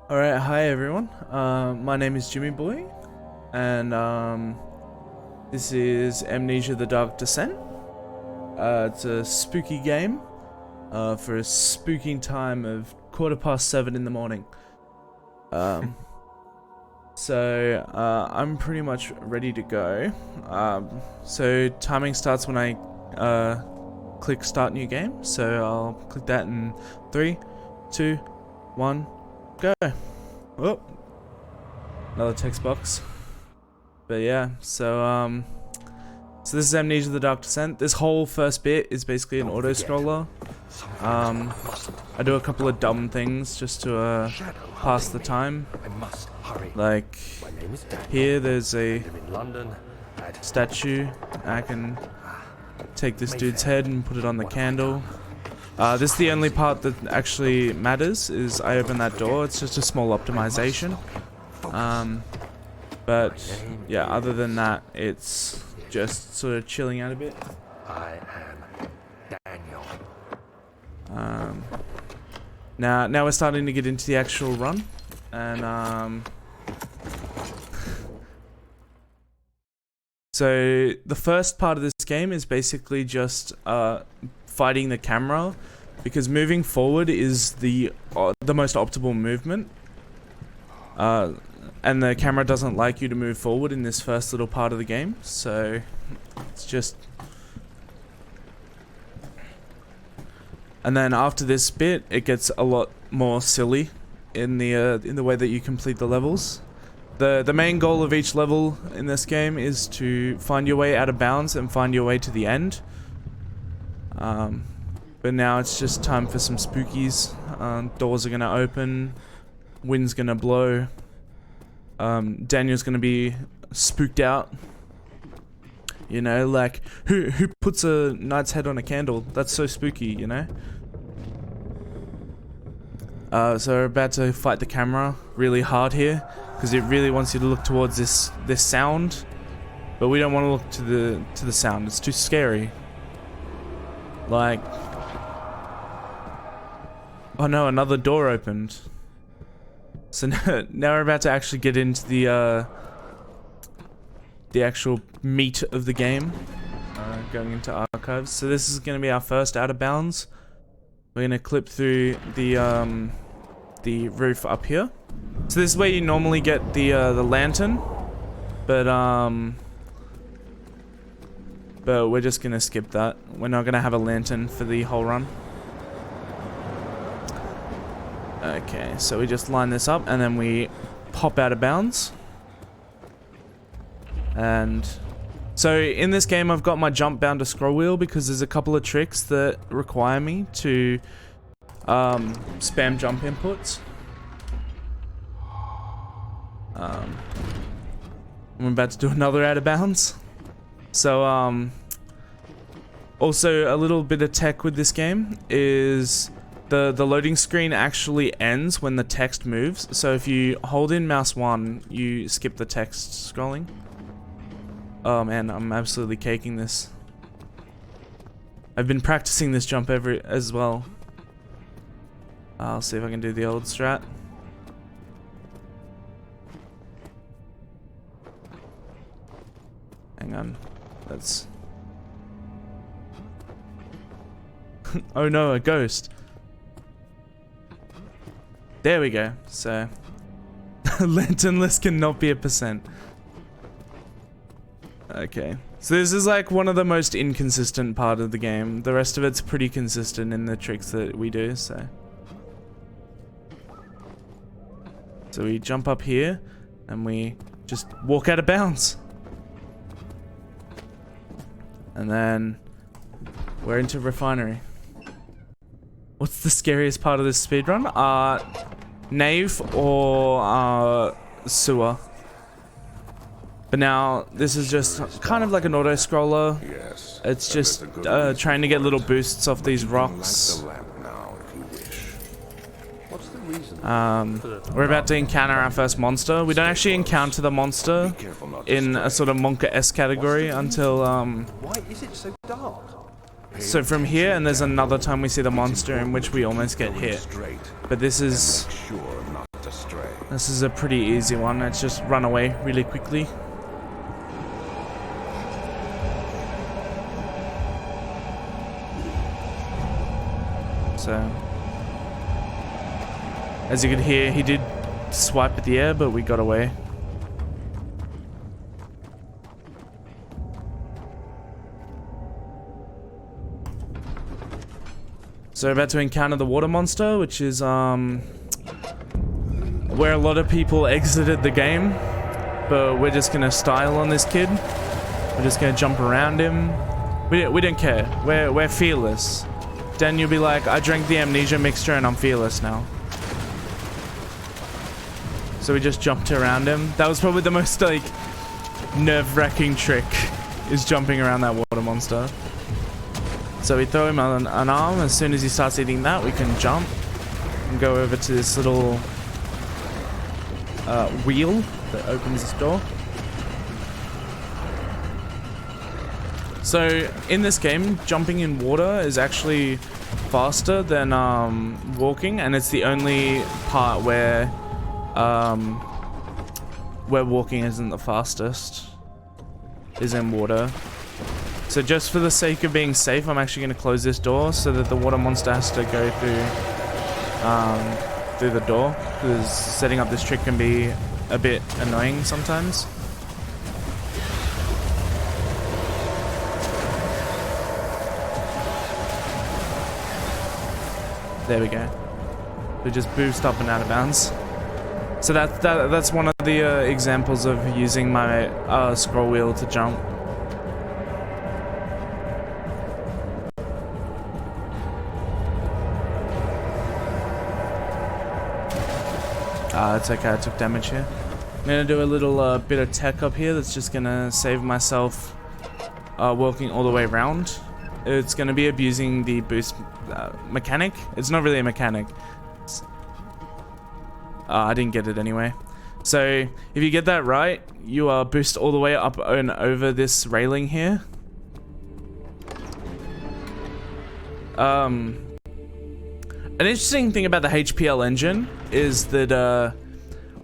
Alright, hi everyone. My name is Jymmyboi, and this is Amnesia: The Dark Descent. It's a spooky game for a spooking time of 7:15 in the morning. I'm pretty much ready to go. So timing starts when I click start new game. So I'll click that in 3, 2, 1. Go. Oh, another text box. But yeah, so this is Amnesia: The Dark Descent. This whole first bit is basically an auto scroller. I do a couple of dumb things just to pass the time. Like here, there's a statue. I can take this dude's head and put it on the candle. This is the only part that actually matters, is I open that door. It's just a small optimization. But yeah, other than that, it's just sort of chilling out a bit. I am Daniel. Now we're starting to get into the actual run, and so the first part of this game is basically just fighting the camera, because moving forward is the most optimal movement, and the camera doesn't like you to move forward in this first little part of the game, so it's just. And then after this bit, it gets a lot more silly in the way that you complete the levels. The main goal of each level in this game is to find your way out of bounds and find your way to the end. But now it's just time for some spookies. Doors are gonna open, wind's gonna blow. Daniel's gonna be spooked out. You know, like who puts a knight's head on a candle? That's so spooky, you know. So we're about to fight the camera really hard here, because it really wants you to look towards this sound, but we don't want to look to the sound. It's too scary. Like, oh no, another door opened. So now we're about to actually get into the actual meat of the game, going into archives. So this is going to be our first out of bounds. We're going to clip through the roof up here. So this is where you normally get the lantern, but we're just going to skip that. We're not going to have a lantern for the whole run. Okay, so we just line this up and then we pop out of bounds. And so in this game, I've got my jump, bound to scroll wheel, because there's a couple of tricks that require me to spam jump inputs. I'm about to do another out of bounds. So also a little bit of tech with this game is the loading screen actually ends when the text moves. So if you hold in mouse 1, you skip the text scrolling. Oh man, I'm absolutely caking this. I've been practicing this jump as well. I'll see if I can do the old strat. Hang on, that's... oh no, a ghost. There we go, so... lanternless cannot be a percent. Okay, so this is like one of the most inconsistent part of the game. The rest of it's pretty consistent in the tricks that we do, so. So we jump up here, and we just walk out of bounds. And then we're into refinery. What's the scariest part of this speedrun? Nave or sewer. But now, this is just kind of like an auto-scroller. Yes. It's just trying to get little boosts off these rocks. We're about to encounter our first monster. We don't actually encounter the monster in a sort of Monka-esque category until... Why is it so dark? So from here, and there's another time we see the monster in which we almost get hit. But this is... astray. This is a pretty easy one. Let's just run away really quickly. So, as you could hear, he did swipe at the air, but we got away. So we're about to encounter the water monster, which is where a lot of people exited the game, but we're just gonna style on this kid. We're just gonna jump around him. We don't care. We're fearless. Then you'll be like, I drank the Amnesia mixture and I'm fearless now. So we just jumped around him. That was probably the most like nerve-wracking trick, is jumping around that water monster. So we throw him on an arm. As soon as he starts eating that, we can jump and go over to this little wheel that opens this door. So in this game, jumping in water is actually faster than walking, and it's the only part where walking isn't the fastest, is in water. So just for the sake of being safe, I'm actually going to close this door so that the water monster has to go through the door, because setting up this trick can be a bit annoying sometimes. There we go. We just boost up and out of bounds. So that's one of the examples of using my scroll wheel to jump. It's okay, I took damage here. I'm gonna do a little bit of tech up here that's just gonna save myself walking all the way around. It's gonna be abusing the boost mechanic. It's not really a mechanic. I didn't get it anyway. So if you get that right, you boost all the way up and over this railing here. An interesting thing about the HPL engine is that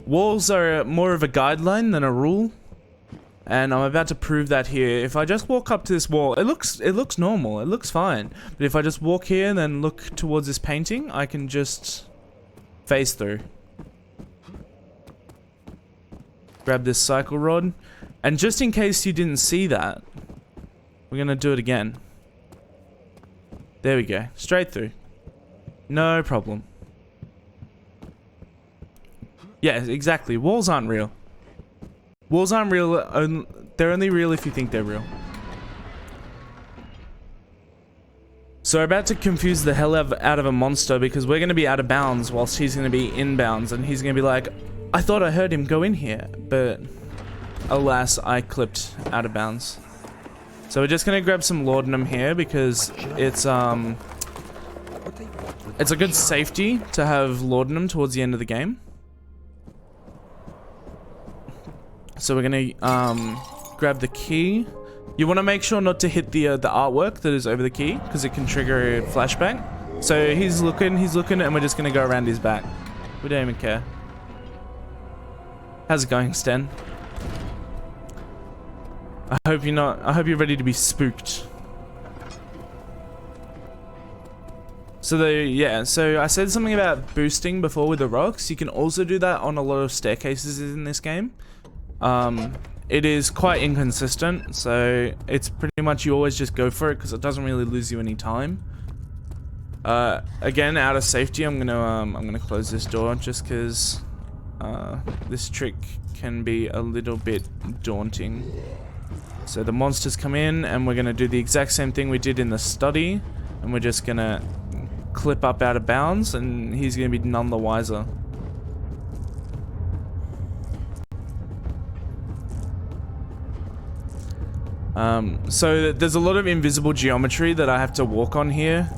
walls are more of a guideline than a rule, and I'm about to prove that here. If I just walk up to this wall, it looks normal, it looks fine. But if I just walk here and then look towards this painting, I can just phase through. Grab this cycle rod, and just in case you didn't see that, we're gonna do it again. There we go, straight through. No problem. Yeah, exactly. Walls aren't real. Walls aren't real. They're only real if you think they're real. So we're about to confuse the hell out of a monster, because we're going to be out of bounds whilst he's going to be in bounds, and he's going to be like, I thought I heard him go in here, but alas, I clipped out of bounds. So we're just going to grab some laudanum here, because it's a good safety to have laudanum towards the end of the game. So we're gonna grab the key. You want to make sure not to hit the artwork that is over the key, because it can trigger a flashbang. So he's looking, and we're just gonna go around his back. We don't even care. How's it going, Sten? I hope you're ready to be spooked. So so I said something about boosting before with the rocks. You can also do that on a lot of staircases in this game. It is quite inconsistent, so it's pretty much you always just go for it, because it doesn't really lose you any time. Again, out of safety, I'm gonna close this door, just because this trick can be a little bit daunting. So the monsters come in, and we're gonna do the exact same thing we did in the study, and we're just gonna clip up out of bounds, and he's gonna be none the wiser. So there's a lot of invisible geometry that I have to walk on here,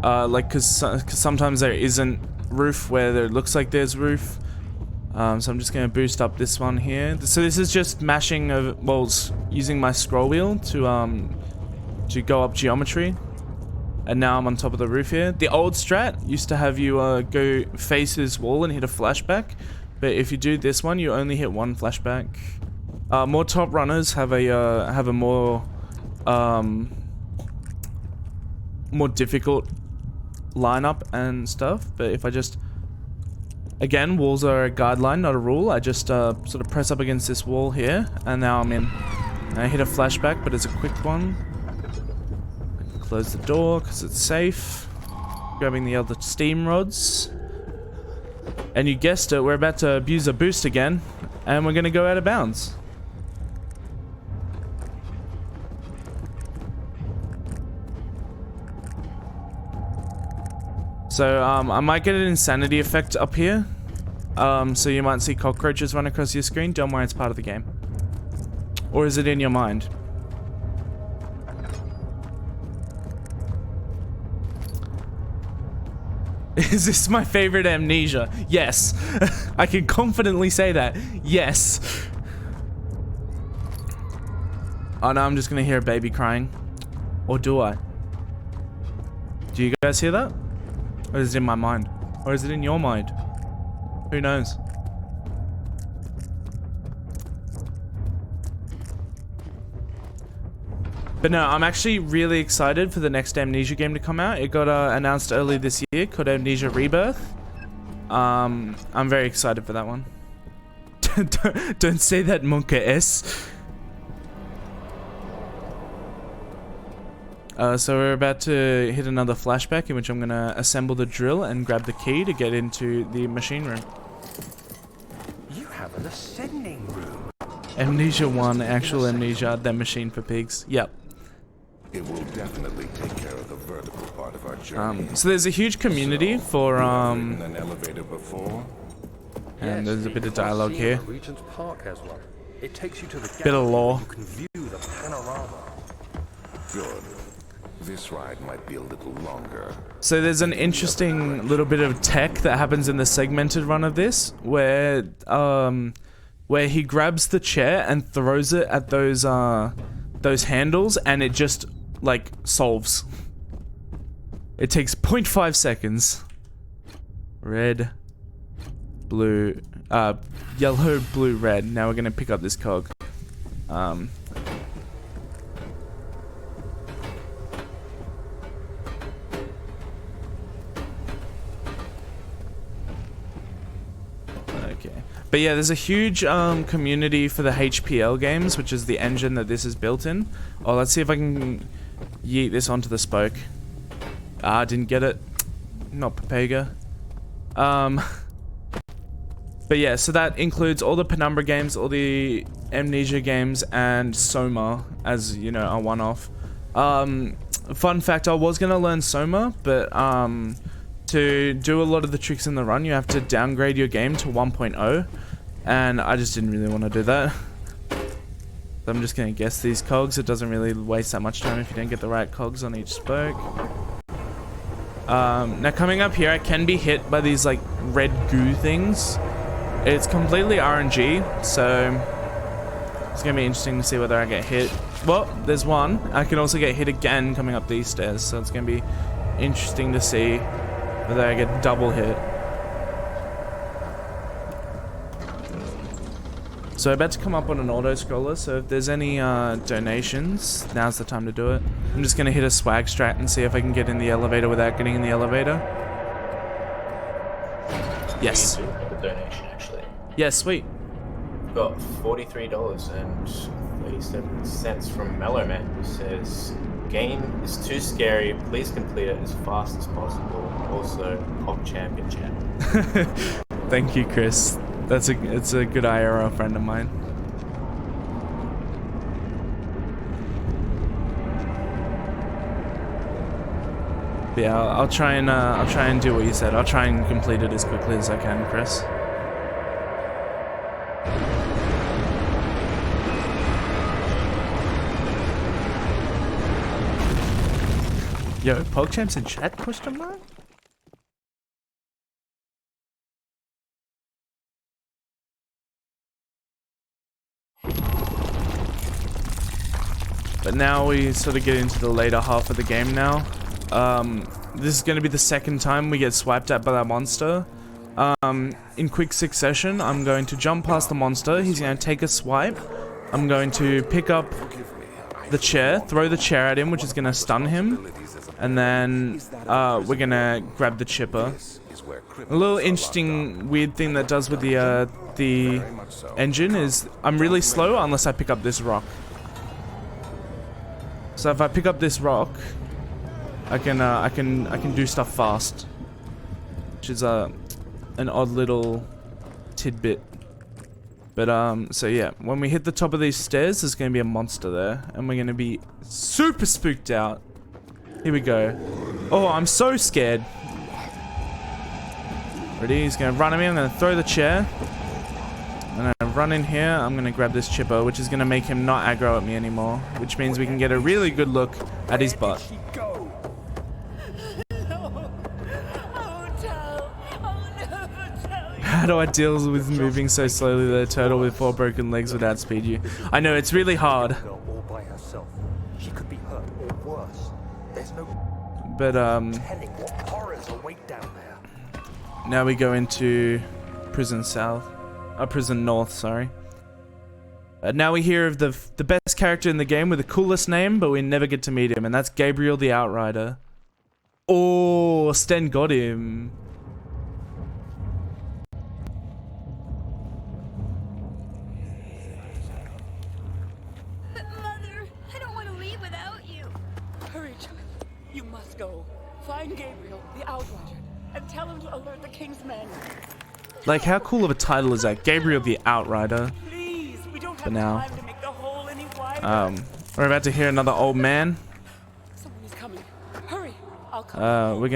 like cause sometimes there isn't roof where it looks like there's roof. So I'm just gonna boost up this one here. So this is just mashing using my scroll wheel to go up geometry. and now I'm on top of the roof here. The old strat used to have you go face this wall and hit a flashback, but if you do this one, you only hit one flashback. More top runners have a more difficult lineup and stuff, but if I just, again, walls are a guideline, not a rule. I just sort of press up against this wall here, and now I'm in. And I hit a flashback, but it's a quick one. Close the door because it's safe. Grabbing the other steam rods. And you guessed it, we're about to abuse a boost again, and we're going to go out of bounds. So I might get an insanity effect up here. So you might see cockroaches run across your screen. Don't worry, it's part of the game. Or is it in your mind? Is this my favorite Amnesia? Yes. I can confidently say that. Yes. Oh no, I'm just gonna hear a baby crying. Or do I? Do you guys hear that? Or is it in my mind? Or is it in your mind? Who knows? But no, I'm actually really excited for the next Amnesia game to come out. It got announced early this year, called Amnesia Rebirth. I'm very excited for that one. Don't say that, Monka S. So we're about to hit another flashback in which I'm gonna assemble the drill and grab the key to get into the machine room. You have an ascending room. Amnesia 1, actual Amnesia, then Machine for Pigs. Yep. It will definitely take care of the vertical part of our journey. So there's a huge community for Ridden an elevator before? and there's a bit of dialogue here. Regent's Park has one. It takes you to the Bit of lore. You can view the panorama. Good. This ride might be a little longer. So there's an interesting little bit of tech that happens in the segmented run of this, where he grabs the chair and throws it at those handles, and it just like solves. It takes 0.5 seconds. Red, blue, yellow, blue, red. Now we're gonna pick up this cog. But yeah, there's a huge community for the HPL games, which is the engine that this is built in. Oh, let's see if I can yeet this onto the spoke. Ah, didn't get it. Not Papega. But yeah, so that includes all the Penumbra games, all the Amnesia games, and Soma as, you know, a one-off. Fun fact, I was going to learn Soma, but to do a lot of the tricks in the run, you have to downgrade your game to 1.0, and I just didn't really want to do that. So I'm just going to guess these cogs. It doesn't really waste that much time if you don't get the right cogs on each spoke. Now coming up here, I can be hit by these like red goo things. It's completely RNG, so it's going to be interesting to see whether I get hit. Well, there's one. I can also get hit again coming up these stairs, so it's going to be interesting to see whether I get double hit. So I'm about to come up on an auto scroller, so if there's any donations, now's the time to do it. I'm just gonna hit a swag strat and see if I can get in the elevator without getting in the elevator. Yes. We do have a donation actually. Yeah, sweet. We've got $43.37 from Mellow Man, who says, "Game is too scary. Please complete it as fast as possible. Also, Pop Champion chat." Thank you, Chris. It's a good IRL friend of mine. But yeah, I'll try and do what you said. I'll try and complete it as quickly as I can, Chris. Yo, PogChamp's in chat? Question mark? But now we sort of get into the later half of the game now. This is going to be the second time we get swiped at by that monster. In quick succession, I'm going to jump past the monster. He's going to take a swipe. I'm going to pick up the chair, throw the chair at him, which is going to stun him. And then we're going to grab the chipper. A little interesting, weird thing that does with the engine is I'm really slow unless I pick up this rock. So if I pick up this rock, I can do stuff fast, which is an odd little tidbit. But so yeah, when we hit the top of these stairs, there's gonna be a monster there, and we're gonna be super spooked out. Here we go. Oh, I'm so scared. Ready? He's gonna run at me. I'm gonna throw the chair. I'm gonna run in here. I'm gonna grab this chipper, which is gonna make him not aggro at me anymore, which means we can get a really good look at his butt. How do I deal with moving so slowly that a turtle with 4 broken legs would outspeed you? I know, it's really hard. All by herself. She could be hurt or worse. There's no But telling what horrors await down there. now we go into Prison North, sorry. Now we hear of the best character in the game with the coolest name, but we never get to meet him, and that's Gabriel the Outrider. Oh, Sten got him. Mother, I don't want to leave without you. Hurry, child. You must go. Find Gabriel, the Outrider, and tell him to alert the King's men. Like, how cool of a title is that? Gabriel the Outrider. Please, we don't have now, time to make the hole any wider. We're about to hear another old man. Someone is coming. Hurry. I'll come. We're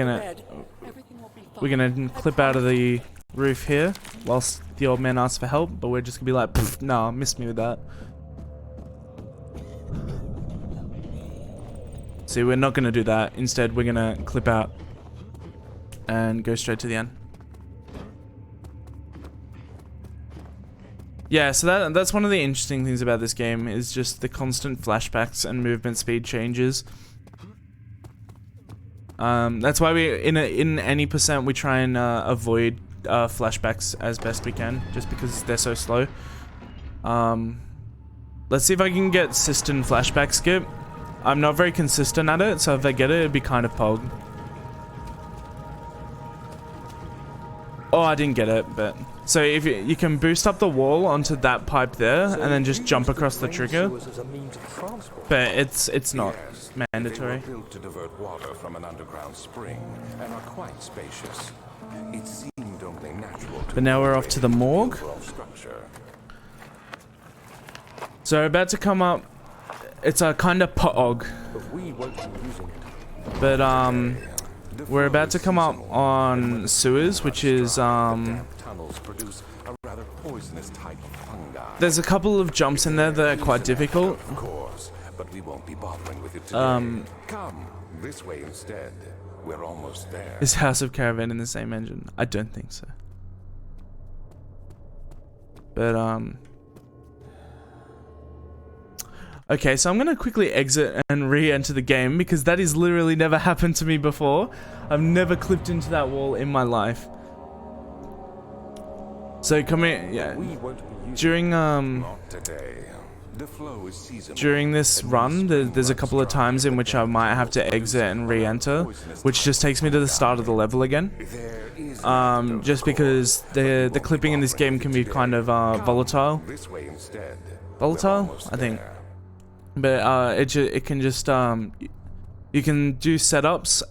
gonna clip out of the roof here whilst the old man asks for help, but we're just gonna be like, "Pfft, nah, missed me with that." See, we're not gonna do that. Instead, we're gonna clip out and go straight to the end. Yeah, so that's one of the interesting things about this game is just the constant flashbacks and movement speed changes. That's why we in any percent we try and avoid flashbacks as best we can, just because they're so slow. Let's see if I can get System flashback skip. I'm not very consistent at it, so if I get it, it'd be kind of pog. Oh, I didn't get it, but so if you can boost up the wall onto that pipe there, and then just jump across the trigger, but it's not mandatory. They were built to divert water from an underground spring and are quite spacious. It seemed only natural to But now we're off to the morgue. structure. So we're about to come up. It's a kind of pog, But we won't be using it. but we're about to come up on sewers, which is Tunnels produce a rather poisonous type of fungi. there's a couple of jumps in there that are quite difficult. Of course, but we won't be bothering with it today. Come this way instead. We're almost there. Is House of Caravan in the same engine? I don't think so. But okay, so I'm gonna quickly exit and re-enter the game because that has literally never happened to me before. I've never clipped into that wall in my life. So come in, yeah. We won't be using During Not today. The flow is seasonal. during this run, there's a couple of times in which I might have to exit and re-enter, which just takes me to the start of the level again. There is Just because the clipping in this game can be kind of volatile. this way instead. Volatile, We're almost I think. there. But it can just you can do setups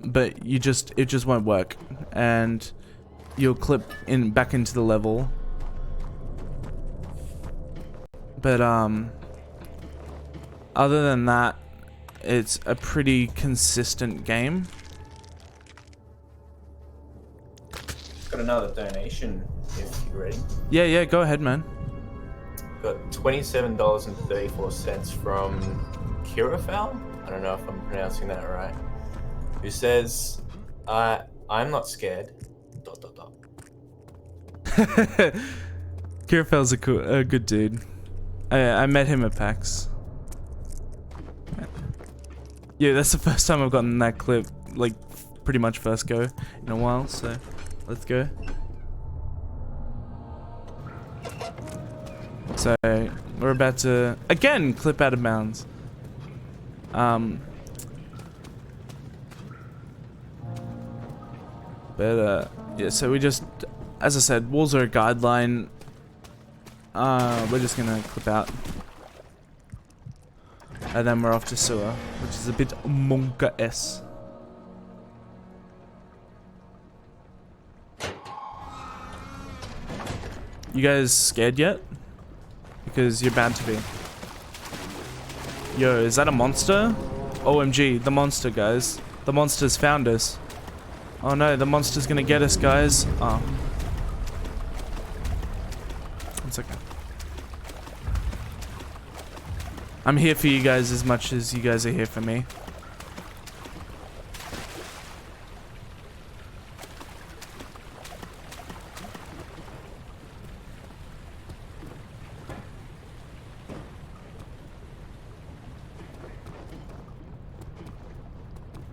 but it just won't work, and you'll clip back into the level. But other than that, it's a pretty consistent game. Got another donation if you're ready. Yeah, go ahead, man. Got $27.34 from Kirafal. I don't know if I'm pronouncing that right. Who says, I'm not scared. ... Kirafel's a good dude. I met him at PAX. Yeah, that's the first time I've gotten that clip, like, pretty much first go in a while, so let's go. So, we're about to, again, clip out of bounds. Yeah, so we just, as I said, walls are a guideline. We're just gonna clip out. And then we're off to sewer, which is a bit monka-esque. You guys scared yet? Because you're bound to be. Yo, is that a monster? OMG, the monster, guys. The monster's found us. Oh no, the monster's gonna get us, guys. Oh. It's okay. I'm here for you guys as much as you guys are here for me.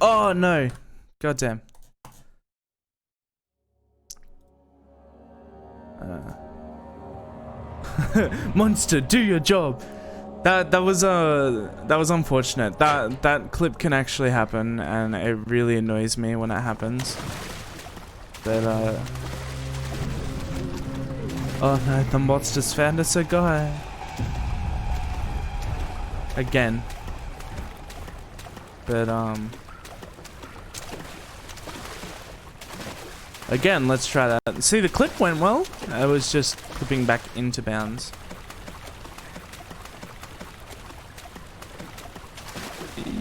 Oh no. Goddamn. Monster, do your job. That was unfortunate. That clip can actually happen, and it really annoys me when it happens. But oh no, the monster's found us a guy. Again. But again, let's try that. See, the clip went well. I was just clipping back into bounds.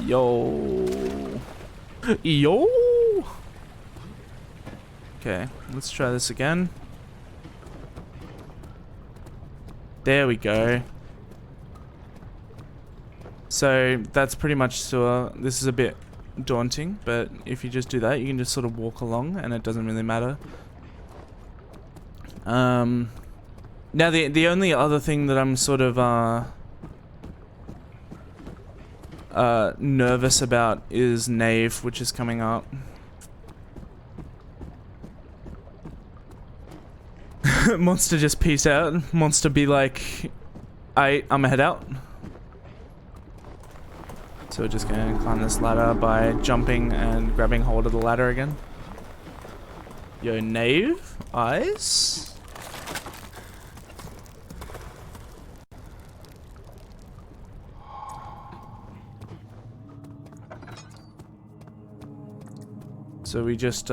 Yo. Yo. Okay, let's try this again. There we go. So that's pretty much sewer. This is a bit daunting, but if you just do that, you can just sort of walk along and it doesn't really matter. Now the only other thing that I'm sort of nervous about is Nave, which is coming up. Monster just peace out. Monster be like, I'm head out. So we're just gonna climb this ladder by jumping and grabbing hold of the ladder again. Yo, Nave, eyes. So we just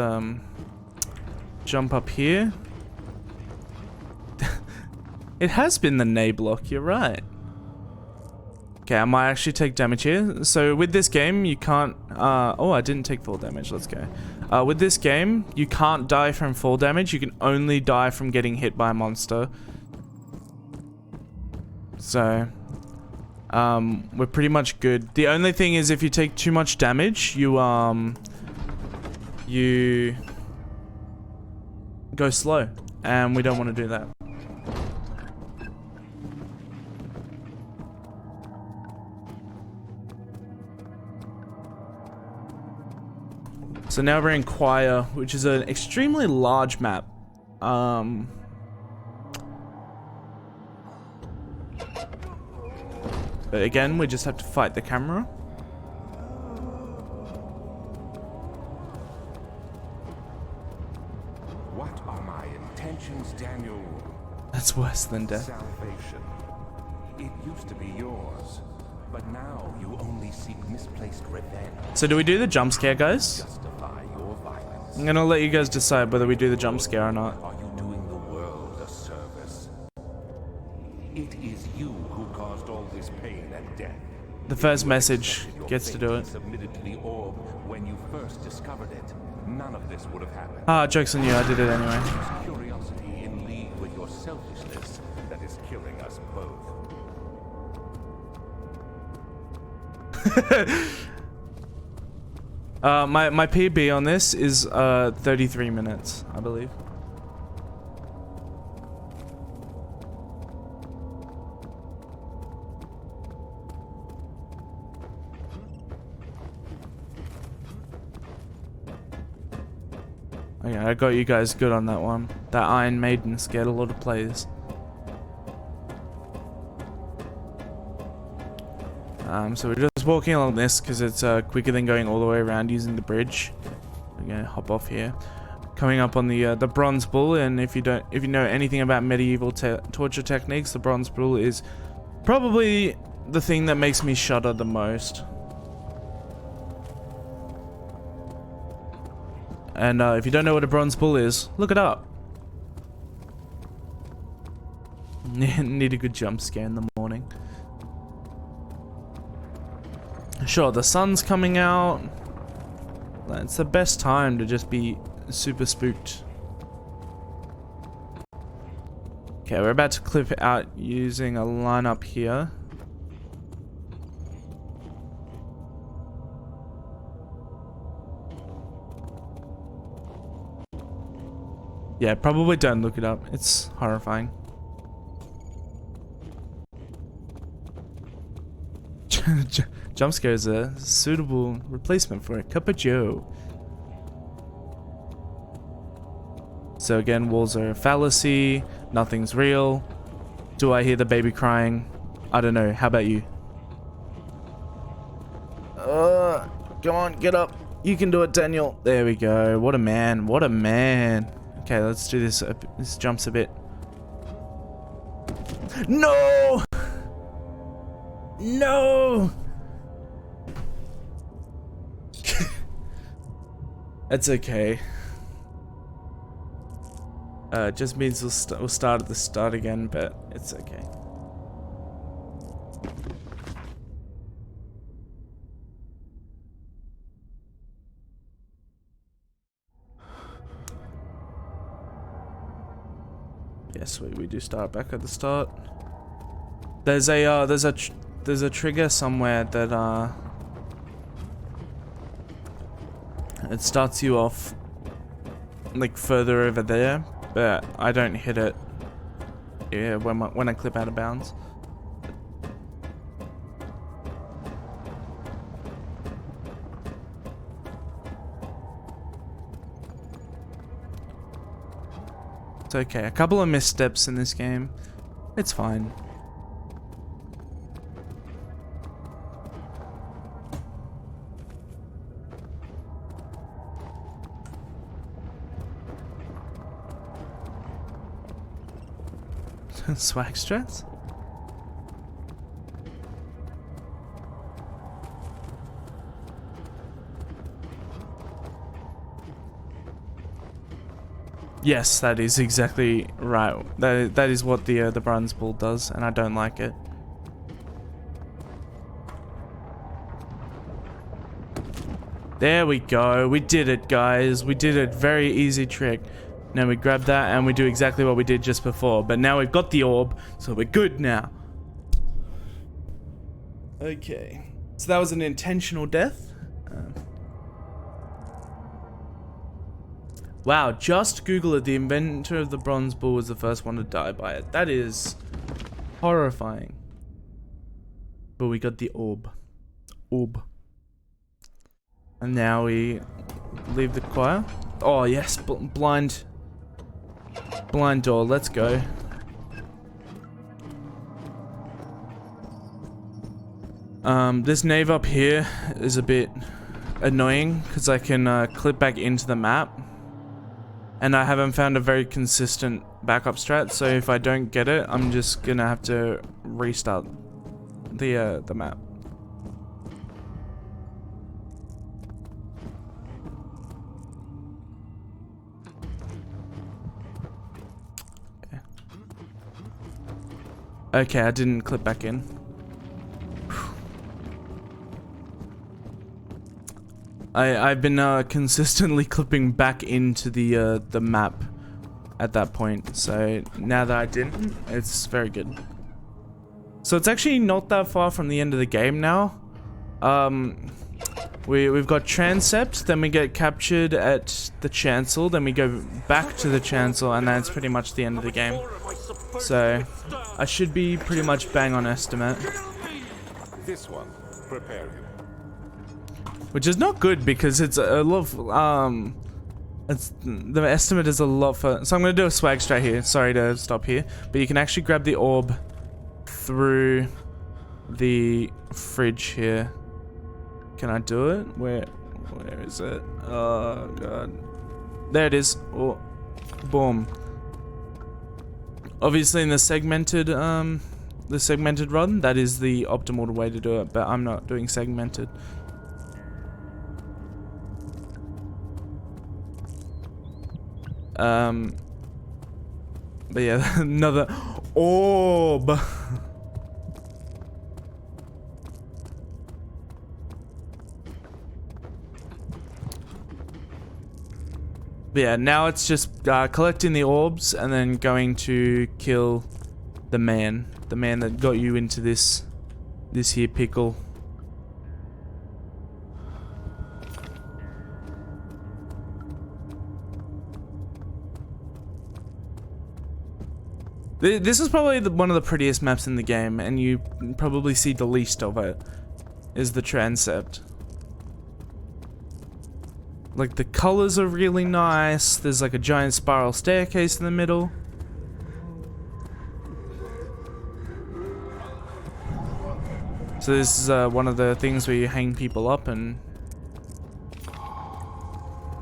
jump up here. It has been the Nay block, you're right. Okay, I might actually take damage here. So with this game, you can't... oh, I didn't take full damage. Let's go. With this game, you can't die from full damage. You can only die from getting hit by a monster. So... we're pretty much good. The only thing is if you take too much damage, you go slow. And we don't want to do that. So now we're in Choir, which is an extremely large map. But again, we just have to fight the camera. What are my intentions, Daniel? That's worse than death. Salvation. It used to be yours, but now you only seek misplaced revenge. So do we do the jump scare, guys? Justify your violence. I'm gonna let you guys decide whether we do the jump scare or not. Are you doing the world a service? It is you who caused all this pain and death. The first You message accepted your gets to fate do and it. submitted to the orb when you first discovered it. None of this would have happened. Ah, joke's on you, I did it anyway. It's curiosity in league with your selfishness that is killing us both. My PB on this is 33 minutes, I believe. I got you guys good on that one. That Iron Maiden scared a lot of players. So we're just walking along this because it's quicker than going all the way around using the bridge. We're gonna hop off here. Coming up on the bronze bull, and if you know anything about medieval torture techniques, the bronze bull is probably the thing that makes me shudder the most. And if you don't know what a bronze bull is, look it up. Need a good jump scare in the morning. Sure, the sun's coming out. It's the best time to just be super spooked. Okay, we're about to clip out using a lineup here. Yeah, probably don't look it up. It's horrifying. Jump scare is a suitable replacement for a cup of joe. So again, walls are a fallacy. Nothing's real. Do I hear the baby crying? I don't know. How about you? Come on, get up. You can do it, Daniel. There we go. What a man. What a man. Okay, let's do this. This jumps a bit. No! No! That's okay. It just means we'll start at the start again, but it's okay. Yes, we do start back at the start. There's a trigger somewhere that it starts you off like further over there, but I don't hit it. Yeah, when I clip out of bounds. It's okay. A couple of missteps in this game. It's fine. Swag strats? Yes, that is exactly right. That is what the bronze bull does, and I don't like it. There we go. We did it, guys. We did it. Very easy trick. Now we grab that and we do exactly what we did just before. But now we've got the orb, so we're good now. Okay. So that was an intentional death. Wow, just Google it. The inventor of the bronze bull was the first one to die by it. That is horrifying. But we got the orb. Orb. And now we leave the choir. Oh yes, blind door, let's go. This nave up here is a bit annoying because I can clip back into the map. And I haven't found a very consistent backup strat, so if I don't get it, I'm just gonna have to restart the map. Okay, I didn't clip back in. I've been consistently clipping back into the map at that point, so now that I didn't, it's very good. So it's actually not that far from the end of the game now. We've got transept, then we get captured at the chancel, then we go back to the chancel, and that's pretty much the end of the game. So I should be pretty much bang on estimate. This one, prepare him. Which is not good because it's a lot of The estimate is a lot for. So I'm gonna do a swag strat here. Sorry to stop here, but you can actually grab the orb through the fridge here. Can I do it? Where is it? Oh god, there it is. Oh, boom. Obviously, in the segmented run, that is the optimal way to do it. But I'm not doing segmented. But yeah, another orb. But yeah, now it's just collecting the orbs and then going to kill the man that got you into this here pickle. This is probably one of the prettiest maps in the game, and you probably see the least of it, is the transept. Like, the colors are really nice. There's like a giant spiral staircase in the middle. So this is one of the things where you hang people up and...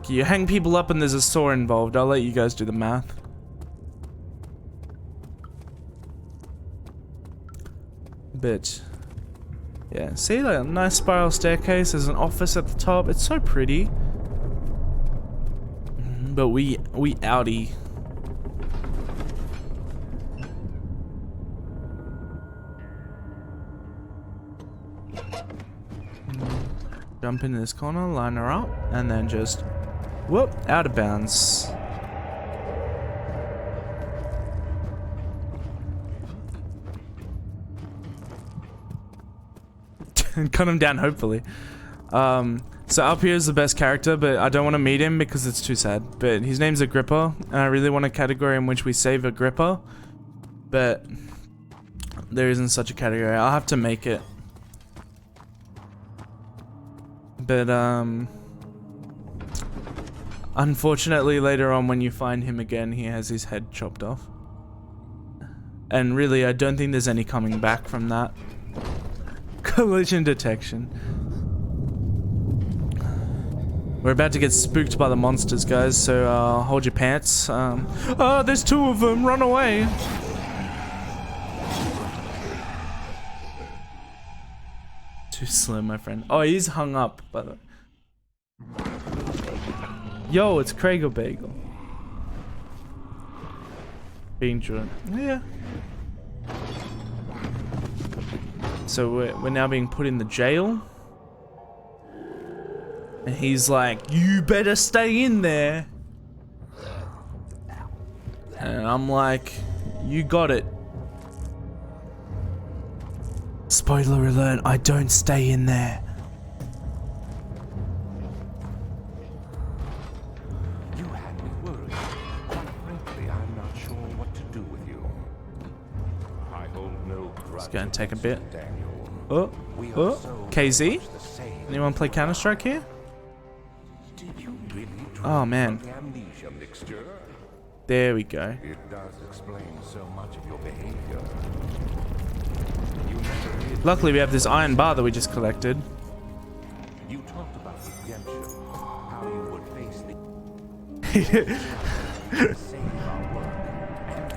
You hang people up and there's a saw involved. I'll let you guys do the math. But yeah, see, like a nice spiral staircase. There's an office at the top. It's so pretty. But we outie. Jump into this corner, line her up, and then just whoop, out of bounds. And cut him down, hopefully. So up here is the best character, but I don't want to meet him because it's too sad. But his name's Agrippa, and I really want a category in which we save Agrippa, but there isn't such a category. I'll have to make it. But unfortunately later on when you find him again, he has his head chopped off. And really, I don't think there's any coming back from that. Collision detection. We're about to get spooked by the monsters, guys, so hold your pants. Oh, there's two of them, run away! Too slow, my friend. Oh, he's hung up, by the way. Yo, it's Craig or Bagel. Being drawn. Yeah. So we're now being put in the jail. And he's like, you better stay in there. And I'm like, you got it. Spoiler alert, I don't stay in there. You had me worried. Quite frankly, I'm not sure what to do with you. I hold no grudge. It's gonna take a bit. Daniel. Oh, We are oh, so KZ? much the same. Anyone play Counter-Strike here? Did you really Oh, man. the amnesia mixture? There we go. It does explain so much of your behavior. You never did. Luckily we have this iron bar that we just collected. You talked about redemption, how you would face the save our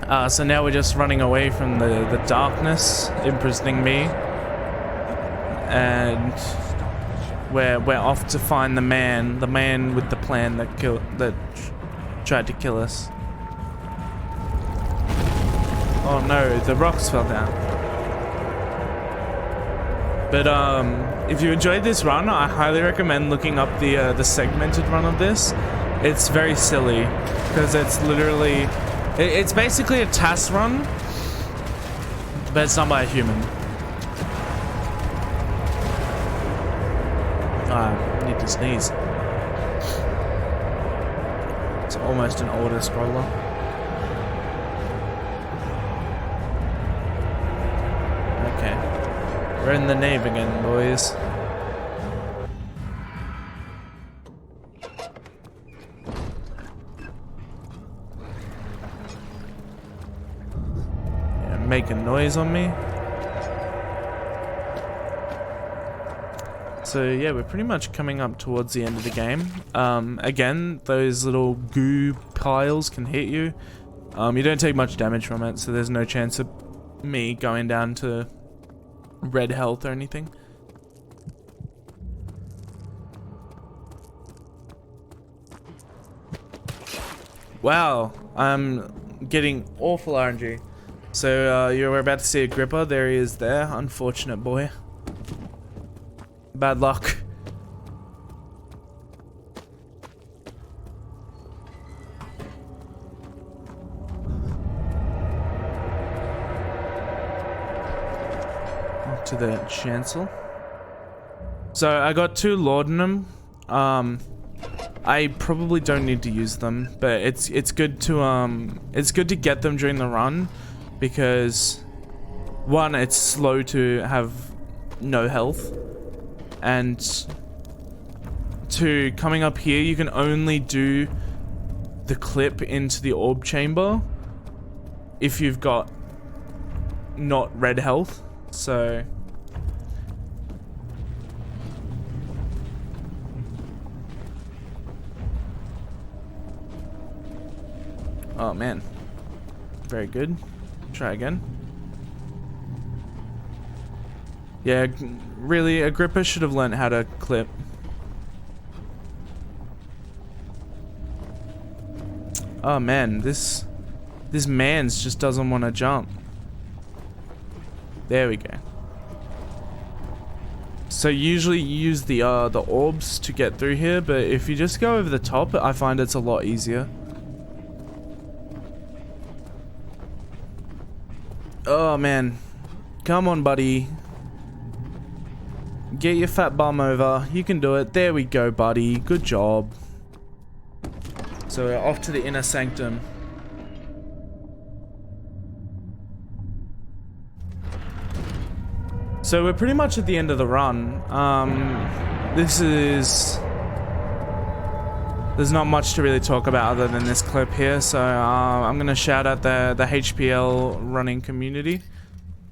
work. So now we're just running away from the darkness imprisoning me. And we're off to find the man with the plan that tried to kill us. Oh no, the rocks fell down. But if you enjoyed this run, I highly recommend looking up the segmented run of this. It's very silly because it's literally it's basically a task run, but it's done by a human. I need to sneeze. It's almost an auto scroller. Okay. We're in the nave again, boys. making noise on me. So yeah, we're pretty much coming up towards the end of the game. Again, those little goo piles can hit you. You don't take much damage from it, so there's no chance of me going down to red health or anything. Wow, I'm getting awful RNG. So you were about to see a gripper. There he is there. Unfortunate boy. Bad luck. To the chancel. So I got 2 laudanum. I probably don't need to use them, but it's good to get them during the run, because 1, it's slow to have no health, and 2, coming up here you can only do the clip into the orb chamber if you've got not red health. So oh man, very good. Try again. Yeah, really, Agrippa should have learned how to clip. Oh man, this man's just doesn't want to jump. There we go. So usually you use the orbs to get through here, but if you just go over the top, I find it's a lot easier. Oh man, come on buddy, get your fat bum over. You can do it. There we go buddy, good job. So we're off to the inner sanctum. So we're pretty much at the end of the run. There's not much to really talk about other than this clip here, so I'm gonna shout out the HPL running community.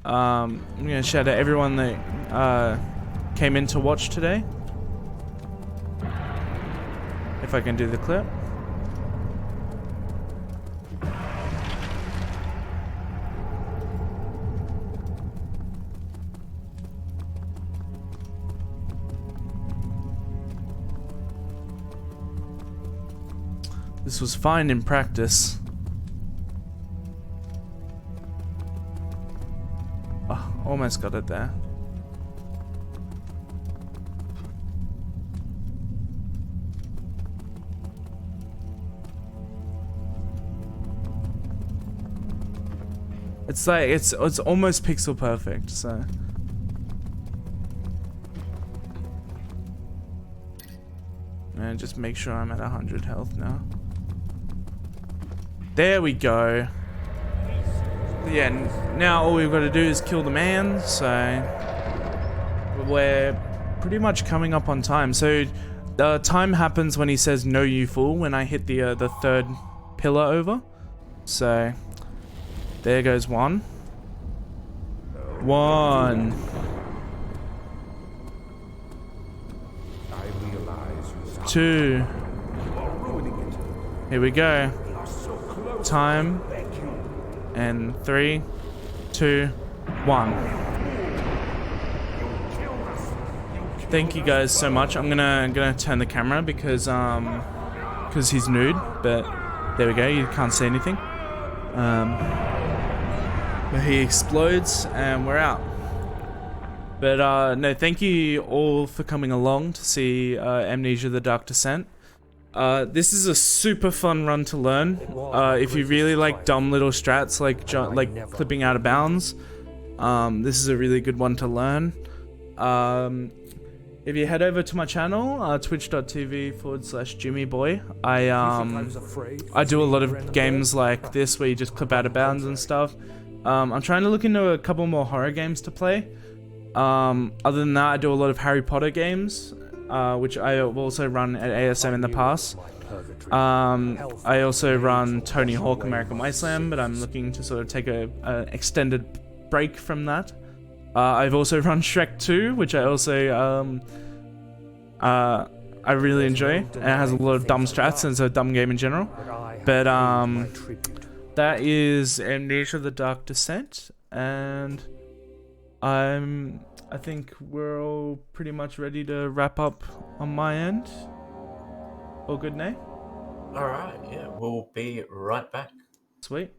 I'm gonna shout out everyone that came in to watch today. If I can do the clip. This was fine in practice. Oh, almost got it there. It's like it's almost pixel perfect, so. And just make sure I'm at 100 health now. There we go. Yeah, now all we've got to do is kill the man, so we're pretty much coming up on time. So the time happens when he says "No, you fool" when I hit the 3rd pillar over. So there goes 1. 1. I realize you 2. are ruining it. Here we go. We are so close. Time. Thank you. And 3, 2, 1. Thank you guys so much. I'm gonna turn the camera because he's nude, but there we go. You can't see anything. But he explodes and we're out. But no, thank you all for coming along to see Amnesia: The Dark Descent. This is a super fun run to learn. If you really like dumb little strats like clipping out of bounds, this is a really good one to learn. If you head over to my channel, twitch.tv/jymmyboi, I do a lot of games like this where you just clip out of bounds and stuff. I'm trying to look into a couple more horror games to play. Other than that, I do a lot of Harry Potter games, which I have also run at ASM in the past. purgatory. I also run Tony Hawk American Wasteland, but I'm looking to sort of take a extended break from that. I've also run Shrek 2, which I also I really enjoy. And it has a lot of dumb strats, and it's a dumb game in general. But that is Amnesia: The Dark Descent, and I think we're all pretty much ready to wrap up on my end. All good, Nay? Alright, yeah, we'll be right back. Sweet.